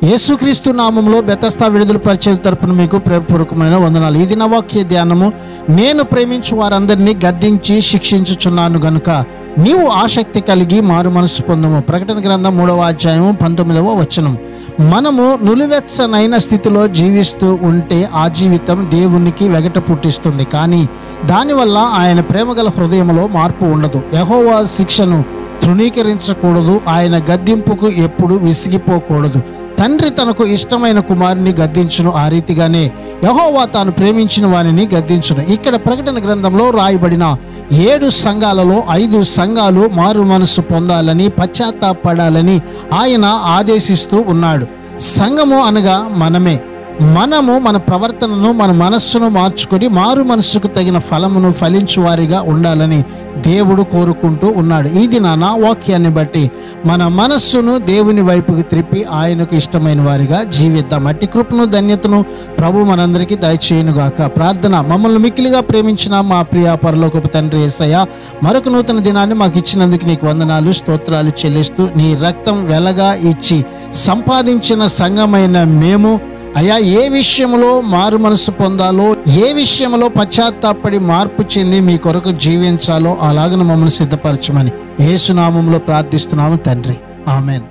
యేసుక్రీస్తు నామములో బెతస్తా విడుదల పరిచయం తరపున మీకు ప్రేమపూర్వకమైన వందనాలు. ఇది నా వాక్య ధ్యానము. నేను ప్రేమించు వారందరినీ గద్దించి శిక్షించుచున్నాను గనుక నీవు ఆసక్తి కలిగి మారు మనసు పొందము. ప్రకటన గ్రంథం 3వ అధ్యాయం 19వ వచనం. మనము నులివెచ్చనైన స్థితిలో జీవిస్తూ ఉంటే ఆ జీవితం దేవునికి వెగట పుట్టిస్తుంది, కానీ దానివల్ల ఆయన ప్రేమగల హృదయంలో మార్పు ఉండదు. యెహోవా శిక్షను తృణీకరించకూడదు, ఆయన గద్దింపుకు ఎప్పుడు విసిగిపోకూడదు. తండ్రి తనకు ఇష్టమైన కుమారుని గద్దించును, ఆ రీతిగానే యెహోవా తాను ప్రేమించిన వారిని గద్దించును. ఇక్కడ ప్రకటన గ్రంథంలో రాయబడిన 7 సంఘాలలో 5 సంఘాలు మారు మనసు పొందాలని, పశ్చాత్తాపడాలని ఆయన ఆదేశిస్తూ ఉన్నాడు. సంఘము అనగా మనము మన ప్రవర్తనను, మన మనస్సును మార్చుకొని మారు మనస్సుకు తగిన ఫలమును ఫలించు వారిగా ఉండాలని దేవుడు కోరుకుంటూ ఉన్నాడు. ఈ దినాన వాక్యాన్ని బట్టి మన మనస్సును దేవుని వైపుకి త్రిప్పి ఆయనకు ఇష్టమైన వారిగా జీవిద్దాం. అట్టి కృపను, ధన్యతను ప్రభు మనందరికీ దయచేయునుగాక. ప్రార్థన. మమ్మల్ని మిక్కిలిగా ప్రేమించిన మా ప్రియ పరలోకపు తండ్రి యేసయ్య, మరొక నూతన దినాన్ని మాకు ఇచ్చినందుకు నీకు వందనాలు, స్తోత్రాలు చెల్లిస్తూ, నీ రక్తం వెలగా ఇచ్చి సంపాదించిన సంఘమైన మేము అయ్యా, ఏ విషయంలో మారు మనసు పొందాలో, ఏ విషయంలో పశ్చాత్తాపడి మార్పు చెంది మీ కొరకు జీవించాలో అలాగను మమ్మల్ని సిద్ధపరచమని యేసు నామములో ప్రార్థిస్తున్నాము తండ్రి. ఆమెన్.